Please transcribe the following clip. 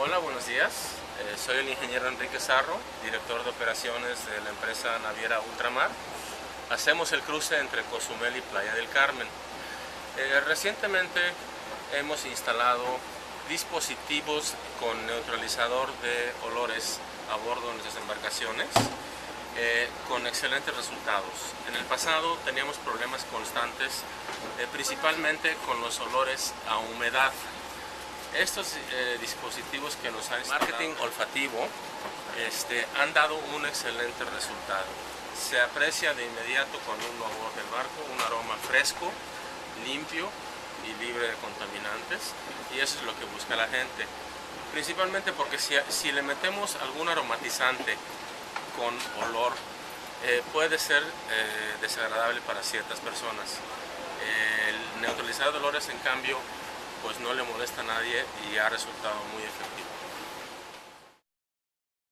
Hola, buenos días. Soy el ingeniero Enrique Sarro, director de operaciones de la empresa naviera Ultramar. Hacemos el cruce entre Cozumel y Playa del Carmen. Recientemente hemos instalado dispositivos con neutralizador de olores a bordo de nuestras embarcaciones con excelentes resultados. En el pasado teníamos problemas constantes, principalmente con los olores a humedad. Estos dispositivos que nos han instalado marketing olfativo han dado un excelente resultado. Se aprecia de inmediato cuando uno a bordo del barco un aroma fresco, limpio y libre de contaminantes, y eso es lo que busca la gente. Principalmente porque si le metemos algún aromatizante con olor, puede ser desagradable para ciertas personas. El neutralizador de olores, en cambio, pues no le molesta a nadie y ha resultado muy efectivo.